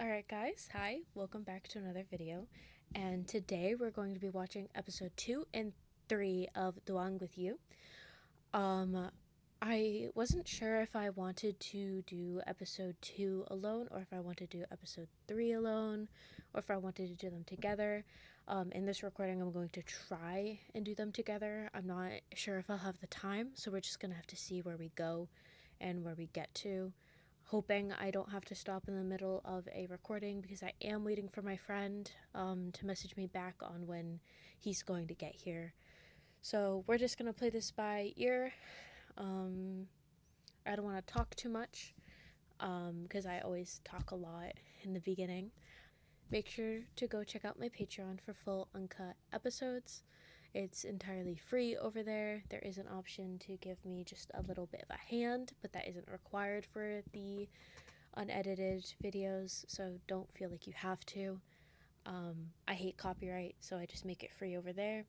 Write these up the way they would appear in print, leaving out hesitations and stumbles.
Alright guys, hi, welcome back to another video, and today we're going to be watching episode 2 and 3 of Duang with you. I wasn't sure if I wanted to do episode 2 alone, or if I wanted to do episode 3 alone, or if I wanted to do them together. In this recording I'm going to try and do them together. I'm not sure if I'll have the time, so we're just gonna have to see where we go and where we get to. Hoping I don't have to stop in the middle of a recording because I am waiting for my friend to message me back on when he's going to get here. So we're just going to play this by ear. I don't want to talk too much because I always talk a lot in the beginning. Make sure to go check out my Patreon for full uncut episodes. It's entirely free over there. There is an option to give me just a little bit of a hand, but that isn't required for the unedited videos, so don't feel like you have to. I hate copyright, so I just make it free over there.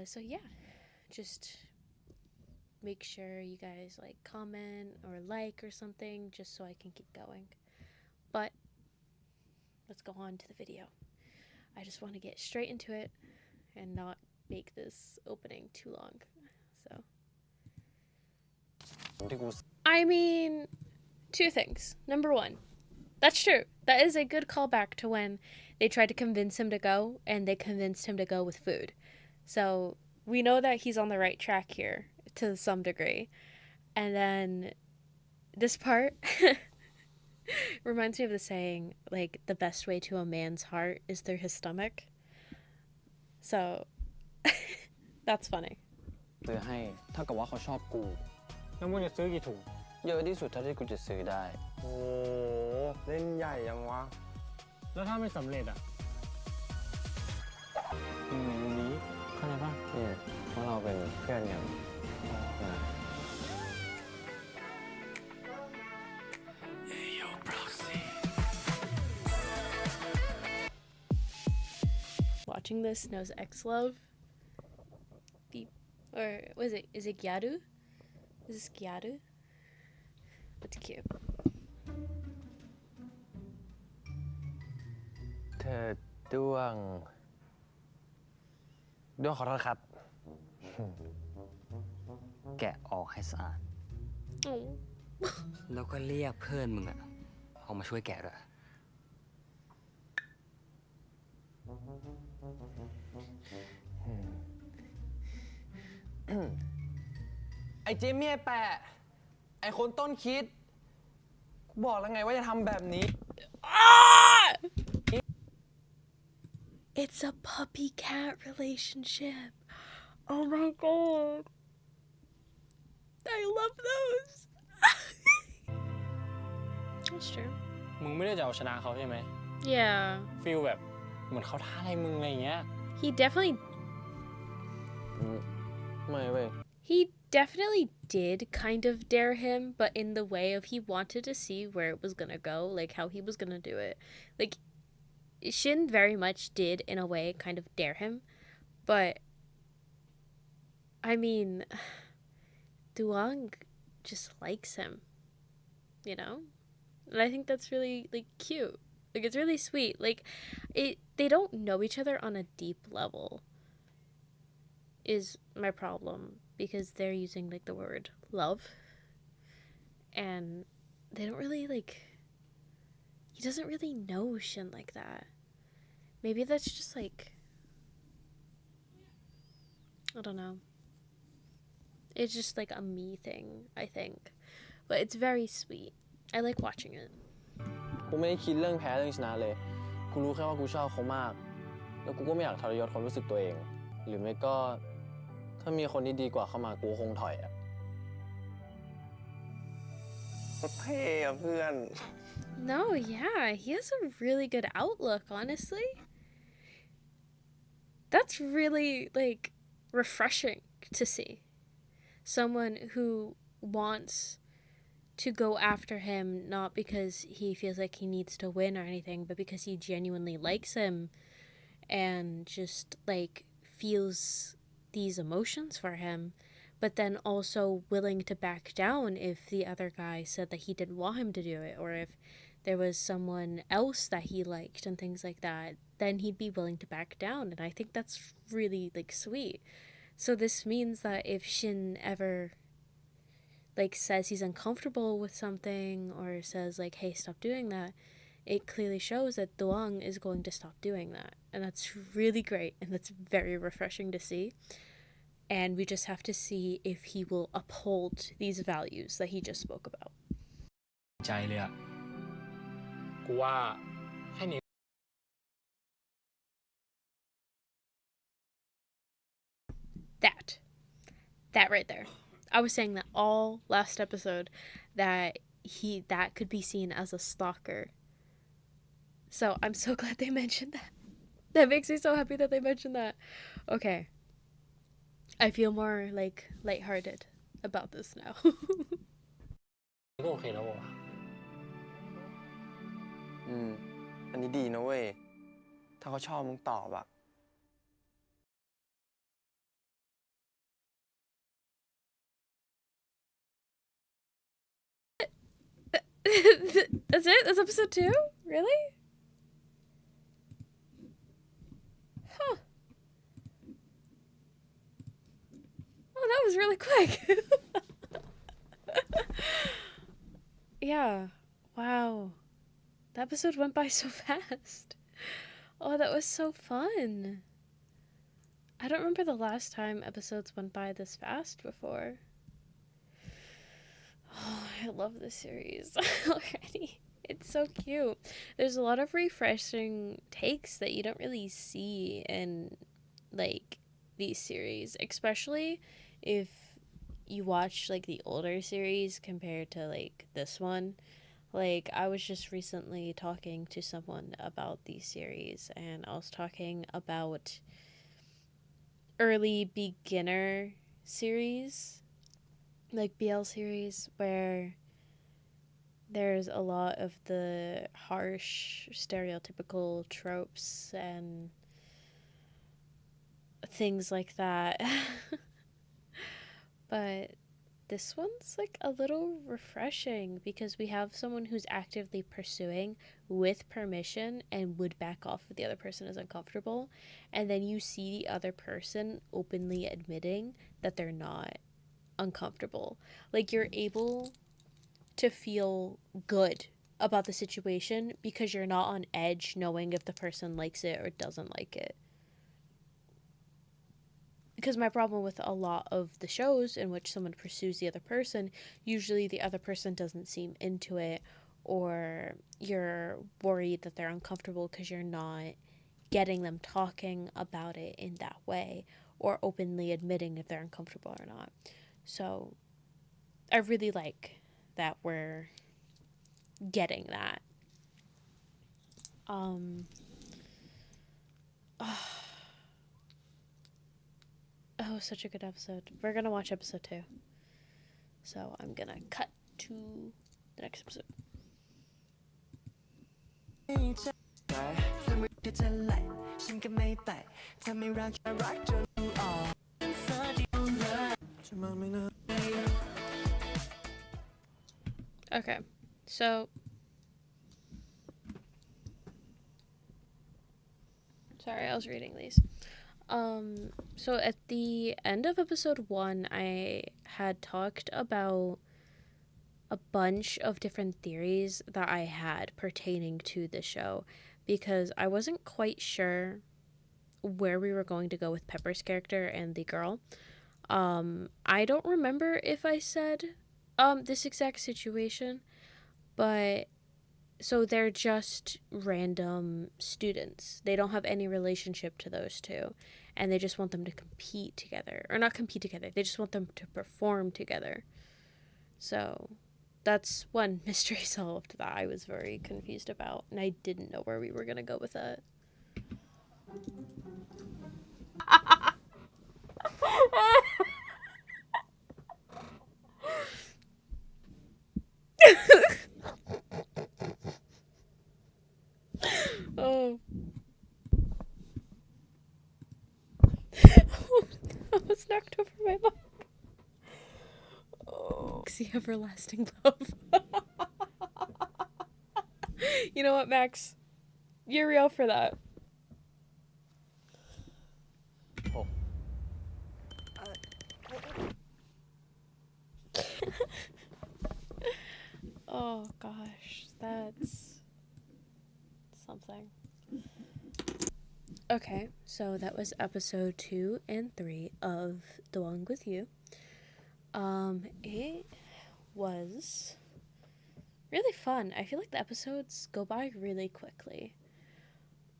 So yeah, just make sure you guys comment or like or something just so I can keep going. But let's go on to the video. I just want to get straight into it and not make this opening too long. So I mean, two things. Number one, that's true. That is a good callback to when they tried to convince him to go and they convinced him to go with food. So we know that he's on the right track here to some degree. And then this part reminds me of the saying, like, the best way to a man's heart is through his stomach. So that's funny. ซื้อให้เท่ากับว่าเขาชอบกู แล้วมึงจะซื้อกี่ถุง เยอะที่สุดเท่าที่กูจะซื้อได้ โอ้เล่นใหญ่ยังวะ แล้วถ้าไม่สำเร็จอ่ะนี้เข้าใจป่ะ เนี่ยเพราะเราเป็นเพื่อนกัน Watching this knows X-Love. Or was it? Is it Gyaru? Is this Gyaru? That's cute. เธอด้วงขอโทษครับ แกะออกให้สะอาด Oh. แล้วก็เรียกเพื่อนมึงอะเอามาช่วยแกะด้วย ไอ้เจมี่ไอ้แปะไอ้คนต้นคิดกูบอกแล้วไงว่าจะทำแบบนี้ It's a puppy cat relationship. Oh my god. I love those. That's true. มึงไม่ได้จะเอาชนะเขาใช่ไหม Yeah. ฟีลแบบเหมือนเขาท้าอะไรมึงอะไรอย่างเงี้ย He definitely ไม่เว้ย did kind of dare him, but in the way of he wanted to see where it was gonna go, like how he was gonna do it. Like, Shin very much did, in a way, kind of dare him, but I mean, Duang just likes him, you know? And I think that's really, cute. Like, it's really sweet. Like, they don't know each other on a deep level, is my problem, because they're using, the word love, and they don't really, he doesn't really know Shin like that. Maybe that's just, I don't know. It's just, a me thing, I think. But it's very sweet. I like watching it. กูไม่ได้คิดเรื่องแพ้เรื่องชนะเลย กูรู้แค่ว่ากูชอบเขามาก แล้วกูก็ไม่อยากทรยศความรู้สึกตัวเอง หรือไม่ก็ถ้ามีคนที่ดีกว่าเข้ามากูคงถอยอะเท่อะเพื่อน No, yeah, he has a really good outlook, honestly. That's really, refreshing to see. Someone who wants to go after him, not because he feels like he needs to win or anything, but because he genuinely likes him and just, feels these emotions for him, but then also willing to back down if the other guy said that he didn't want him to do it, or if there was someone else that he liked and things like that, then he'd be willing to back down. And I think that's really like sweet. So this means that if Shin ever like says he's uncomfortable with something or says like, hey, stop doing that, it clearly shows that Duang is going to stop doing that. And that's really great, and that's very refreshing to see. And we just have to see if he will uphold these values that he just spoke about. ใจเลยอะกูว่าแค่นี้ That right there. I was saying that all last episode, that could be seen as a stalker. So I'm so glad they mentioned that. That makes me so happy that they mentioned that. Okay. I feel more like lighthearted about this now. ก็โอเคแล้ววะ อันนี้ดีนะเว้ย ถ้าเขาชอบมึงตอบอะ That's it? That's episode 2? Really? Huh. Oh, that was really quick. Yeah. Wow. The episode went by so fast. Oh, that was so fun. I don't remember the last time episodes went by this fast before. Oh, I love this series already. It's so cute. There's a lot of refreshing takes that you don't really see in like these series, especially if you watch like the older series compared to like this one. Like, I was just recently talking to someone about these series, and I was talking about early beginner series, like BL series, where there's a lot of the harsh, stereotypical tropes and things like that. But this one's like a little refreshing because we have someone who's actively pursuing with permission and would back off if the other person is uncomfortable. And then you see the other person openly admitting that they're not uncomfortable. Like, you're able to feel good about the situation because you're not on edge knowing if the person likes it or doesn't like it. Because my problem with a lot of the shows in which someone pursues the other person, usually the other person doesn't seem into it, or you're worried that they're uncomfortable because you're not getting them talking about it in that way, or openly admitting if they're uncomfortable or not. So I really like that we're getting that. Oh, such a good episode. We're gonna watch episode 2. So I'm gonna cut to the next episode. Okay, so sorry, I was reading these. So at the end of episode 1, I had talked about a bunch of different theories that I had pertaining to the show because I wasn't quite sure where we were going to go with Pepper's character and the girl. I don't remember if I said this exact situation, but so they're just random students. They don't have any relationship to those two, and they just want them to compete together. Or not compete together, they just want them to perform together. So that's one mystery solved that I was very confused about, and I didn't know where we were going to go with that. Oh. I was knocked over my mom. Oh. The everlasting love. You know what, Max? You're real for that. Oh. Oh gosh, that's something. Okay, so that was episode 2 and 3 of Duang with You. It was really fun. I feel like the episodes go by really quickly.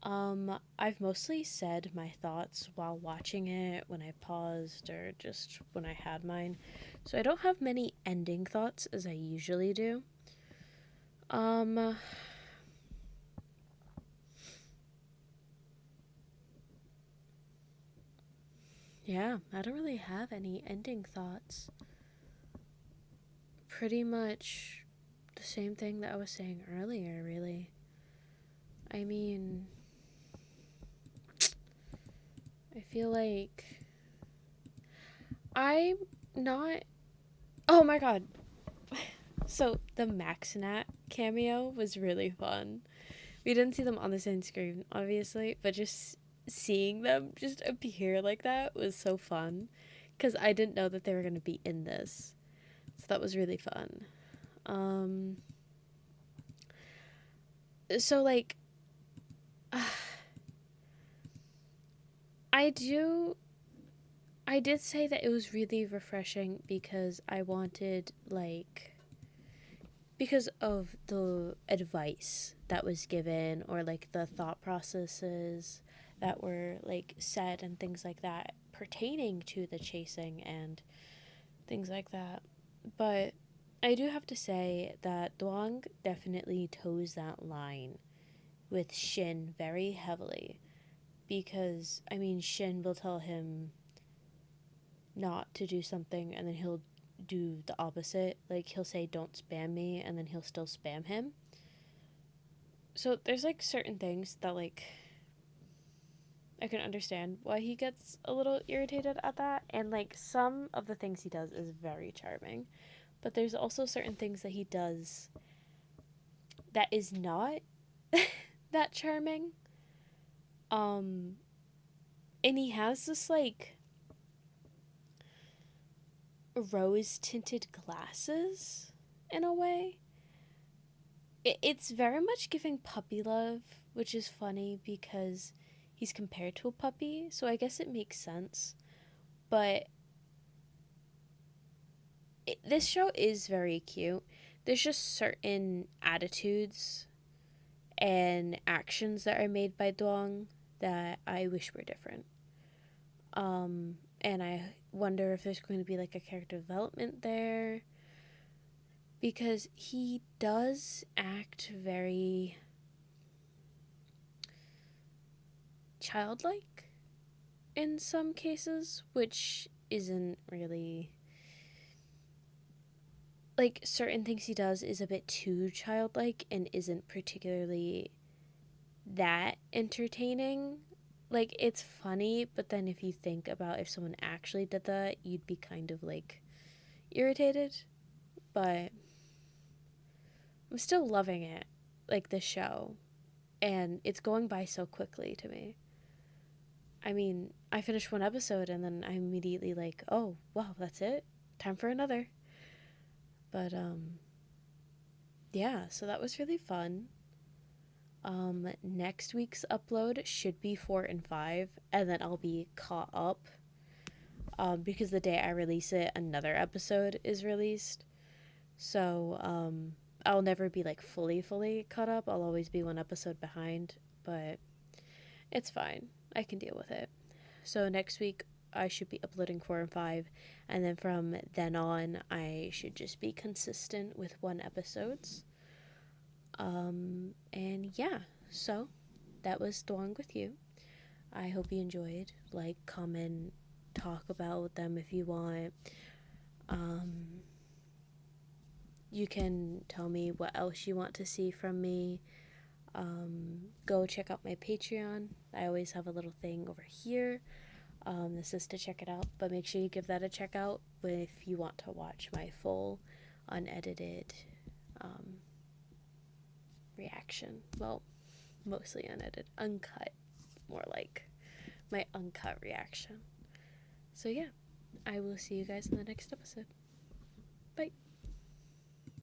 I've mostly said my thoughts while watching it, when I paused, or just when I had mine. So I don't have many ending thoughts as I usually do. Yeah, I don't really have any ending thoughts. Pretty much the same thing that I was saying earlier, really. I mean, I feel like I'm not. Oh my god. So, the Maxinat cameo was really fun. We didn't see them on the same screen, obviously, but just seeing them just appear like that was so fun. Because I didn't know that they were going to be in this. So, that was really fun. So, like, I did say that it was really refreshing because I wanted, like, because of the advice that was given or, like, the thought processes that were, like, said and things like that pertaining to the chasing and things like that. But I do have to say that Duang definitely toes that line with Shin very heavily because, I mean, Shin will tell him not to do something and then he'll do the opposite. Like, he'll say, don't spam me, and then he'll still spam him. So there's, like, certain things that, like, I can understand why he gets a little irritated at that. And, like, some of the things he does is very charming. But there's also certain things that he does that is not that charming. And he has this, like, rose tinted glasses in a way. It's very much giving puppy love, which is funny because he's compared to a puppy, so I guess it makes sense. But this show is very cute. There's just certain attitudes and actions that are made by Duang that I wish were different. And I wonder if there's going to be, like, a character development there, because he does act very childlike in some cases, which isn't really, like, certain things he does is a bit too childlike and isn't particularly that entertaining. Like, it's funny, but then if you think about if someone actually did that, you'd be kind of, like, irritated. But I'm still loving it, like, the show, and it's going by so quickly to me. I mean, I finished one episode and then I'm immediately like, oh, wow, that's it? Time for another. But, yeah, so that was really fun. Next week's upload should be 4 and 5, and then I'll be caught up. Because the day I release it, another episode is released. So, I'll never be, like, fully caught up. I'll always be one episode behind, but it's fine. I can deal with it. So next week I should be uploading 4 and 5, and then from then on I should just be consistent with 1 episodes. And yeah, so that was Duang with You. I hope you enjoyed. Like, comment, talk about them if you want. You can tell me what else you want to see from me. Go check out my Patreon. I always have a little thing over here. This is to check it out, but make sure you give that a check out if you want to watch my full, unedited reaction. Well, mostly unedited. Uncut, more like my uncut reaction. So yeah, I will see you guys in the next episode. Bye.